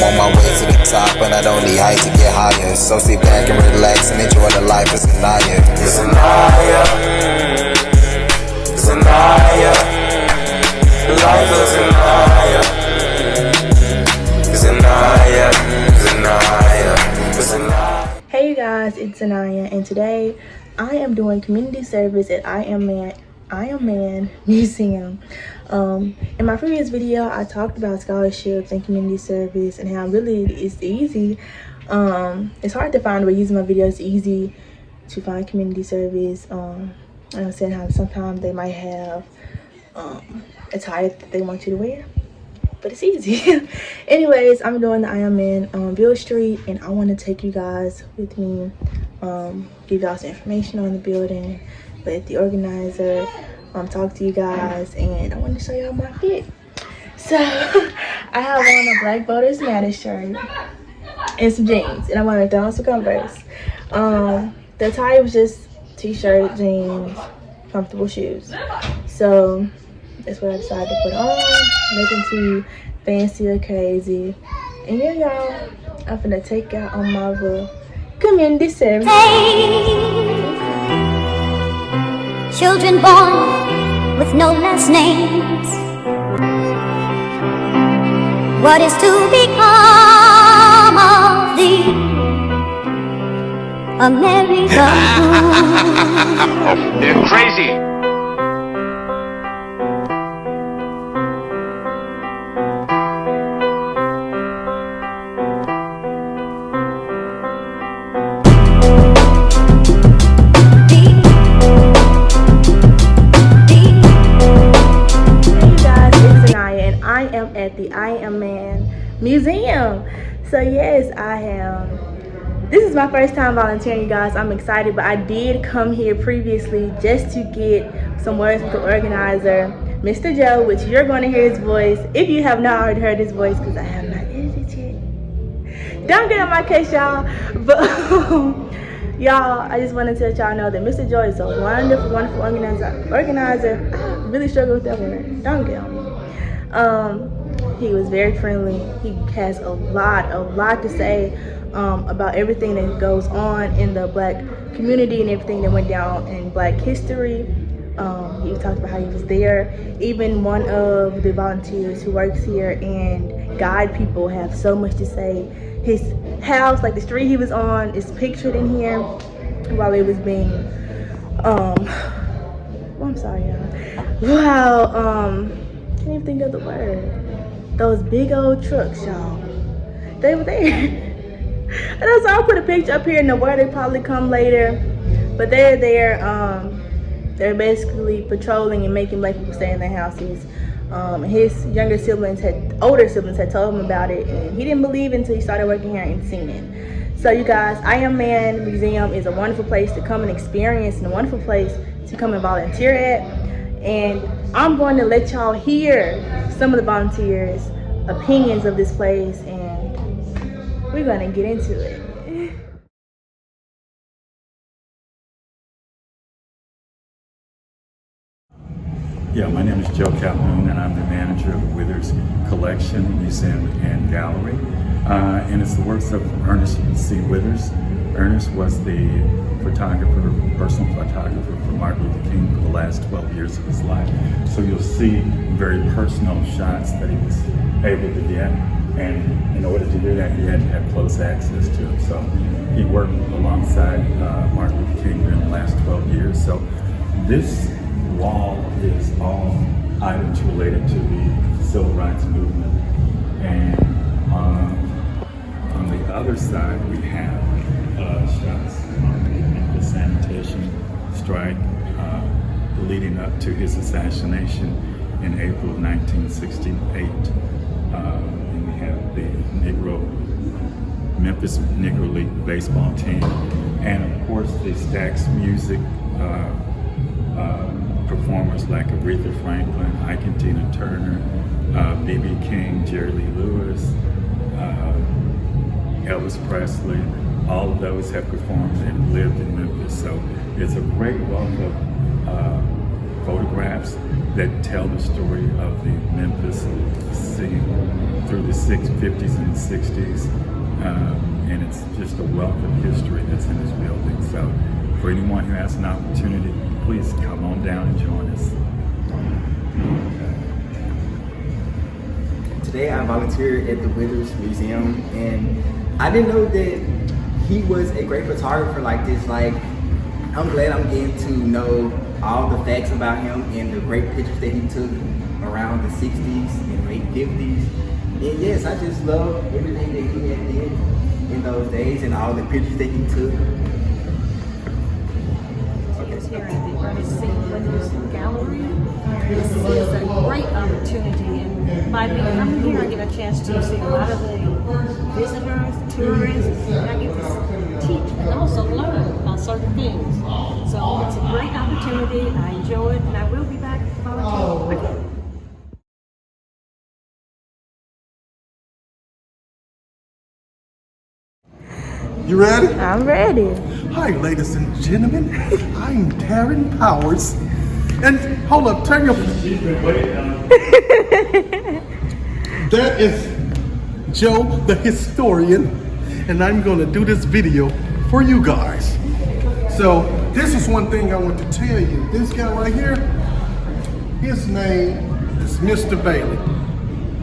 on my way to the top, and I don't need height to get higher. So sit back and relax and enjoy the life of Zanaya. Zanaya, Zanaya, the life of Zanaya. Zanaya, Zanaya, Zanaya. Hey you guys, it's Zanaya, and today I am doing community service at I Am Man Museum. In my previous video, I talked about scholarships and community service and how really it's easy. It's hard to find, but using my videos, it's easy to find community service. I understand how sometimes they might have attire that they want you to wear, but it's easy. Anyways, I'm doing the I Am Man on Beale Street, and I want to take you guys with me, give y'all some information on the building, let the organizer talk to you guys, and I want to show y'all my fit. So I have on a Black Voters Matter shirt and some jeans, and I want to throw on some Converse. The attire was just t-shirt, jeans, comfortable shoes. So that's what I decided to put on. Nothing too fancy or crazy. And yeah, y'all, I'm finna take out on my little community service. Children born with no last names. What is to become of thee, America? They're crazy. At the I Am Man Museum. So yes, I am. This is my first time volunteering, you guys. I'm excited, but I did come here previously just to get some words with the organizer, Mr. Joe, which you're going to hear his voice if you have not already heard his voice, because I have not edited yet. Don't get on my case, y'all. But y'all, I just wanted to let y'all know that Mr. Joe is a wonderful, wonderful organizer. I really struggle with that word. Don't get on me. He was very friendly. He has a lot to say about everything that goes on in the Black community and everything that went down in Black history. He talked about how he was there. Even one of the volunteers who works here and guide people have so much to say. His house, like the street he was on, is pictured in here while it was being I'm sorry, y'all. Wow, can't even think of the word. Those big old trucks, y'all, they were there. And so I'll put a picture up here, and where they probably come later, but they're there. They're basically patrolling and making Black people stay in their houses. His older siblings had told him about it, and he didn't believe it until he started working here and seen it. So you guys, I Am Man Museum is a wonderful place to come and experience, and a wonderful place to come and volunteer at. And I'm going to let y'all hear some of the volunteers' opinions of this place, and we're going to get into it. Yeah, my name is Joe Calhoun, and I'm the manager of the Withers Collection, Museum, and Gallery. And it's the works of Ernest C. Withers. Ernest was the personal photographer for Martin Luther King for the last 12 years of his life. So you'll see very personal shots that he was able to get. And in order to do that, he had to have close access to it. So he worked alongside Martin Luther King during the last 12 years. So this wall is all items related to the civil rights movement. And on the other side, we have shots on the sanitation strike leading up to his assassination in April of 1968. And we have the Memphis Negro League baseball team, and of course the Stax music performers like Aretha Franklin, Ike and Tina Turner, B.B. King, Jerry Lee Lewis, Elvis Presley. All of those have performed and lived in Memphis. So it's a great welcome photographs that tell the story of the Memphis scene through the 50s and 60s. And it's just a wealth of history that's in this building. So for anyone who has an opportunity, please come on down and join us. Today I volunteered at the Withers Museum, and I didn't know that he was a great photographer like this. Like, I'm glad I'm getting to know all the facts about him and the great pictures that he took around the 60s and late 50s. And yes, I just love everything that he had did in those days and all the pictures that he took. Here at the Ernest C. Withers Gallery. This is a great opportunity, and by me coming here, I get a chance to see a lot of the visitors, tourists, and I get to teach and also learn about certain things. So it's a great opportunity. I enjoy it, and I will be back volunteering again. You ready? I'm ready. Hi, ladies and gentlemen. I'm Taryn Powers. And hold up, turn your. That is Joe, the historian, and I'm going to do this video for you guys. So, this is one thing I want to tell you. This guy right here, his name is Mr. Bailey.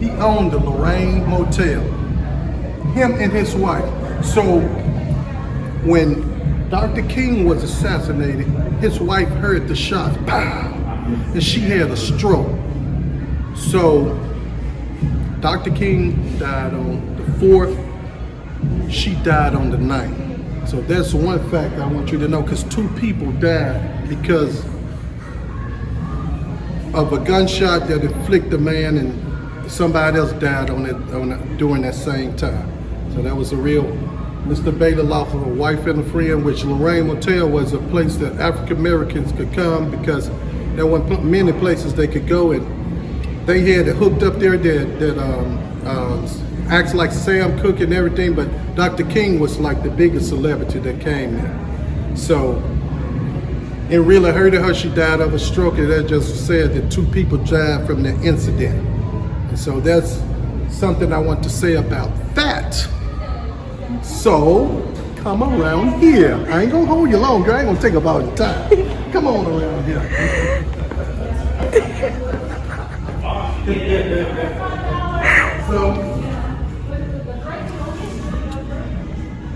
He owned the Lorraine Motel. Him and his wife. So, when Dr. King was assassinated, his wife heard the shots, pow, and she had a stroke. So Dr. King died on the 4th, she died on the 9th. So that's one fact I want you to know, because 2 people died because of a gunshot that inflicted a man, and somebody else died during that same time. So that was a real. Mr. Bailey lost a wife and a friend, which Lorraine Motel was a place that African Americans could come because there weren't many places they could go, and they had it hooked up there that acts like Sam Cooke and everything, but Dr. King was like the biggest celebrity that came there. So it really hurted her. She died of a stroke, and that just said that 2 people died from the incident. And so that's something I want to say about that. So, come around here. I ain't gonna hold you longer. I ain't gonna take up all your time. Come on around here.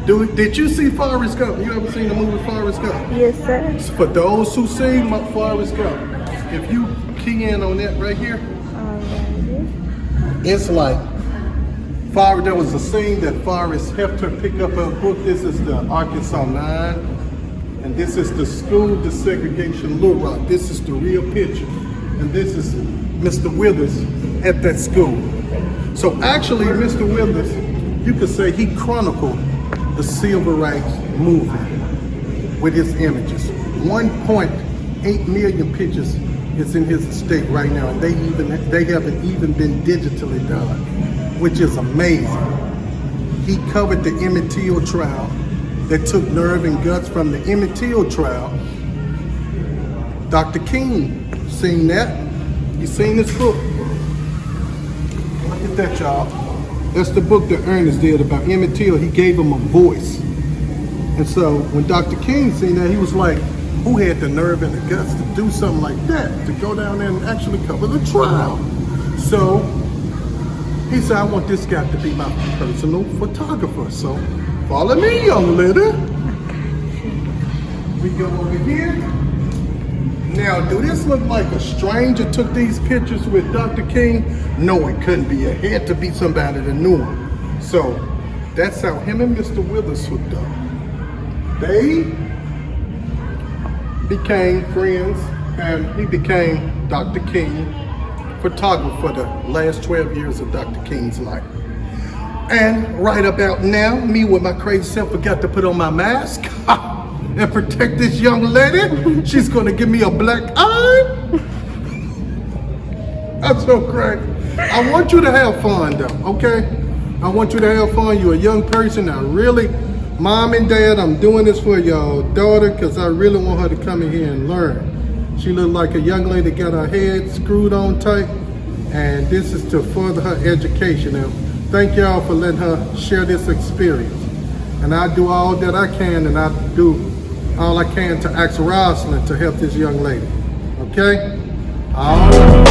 So, did you see Forrest Gump? You ever seen the movie Forrest Gump? Yes, sir. For those who seen Forrest Gump, if you key in on that right here, it's like there was a scene that Forrest helped her pick up her book. This is the Arkansas 9, and this is the school desegregation Little Rock. This is the real picture, and this is Mr. Withers at that school. So actually, Mr. Withers, you could say he chronicled the civil rights movement with his images. 1.8 million pictures is in his estate right now, and they haven't even been digitally done, which is amazing. He covered the Emmett Till trial that took nerve and guts from the Emmett Till trial. Dr. King seen that. He seen this book. Look at that, y'all. That's the book that Ernest did about Emmett Till. He gave him a voice. And so when Dr. King seen that, he was like, who had the nerve and the guts to do something like that, to go down there and actually cover the trial? So he said, I want this guy to be my personal photographer. So follow me, young lady. We go over here. Now, do this look like a stranger took these pictures with Dr. King? No, it couldn't be. It had to be somebody that knew him. So that's how him and Mr. Withers hooked up. They became friends, and he became Dr. King photographer for the last 12 years of Dr. King's life. And right about now, me with my crazy self forgot to put on my mask and protect this young lady. She's gonna give me a black eye. That's so crazy. I want you to have fun though, okay? I want you to have fun. You're a young person. I really, Mom and Dad, I'm doing this for your daughter because I really want her to come in here and learn. She looked like a young lady got her head screwed on tight, and this is to further her education. And thank y'all for letting her share this experience. And I do all that I can, and I do all I can to ask Rosalind to help this young lady. Okay? All right.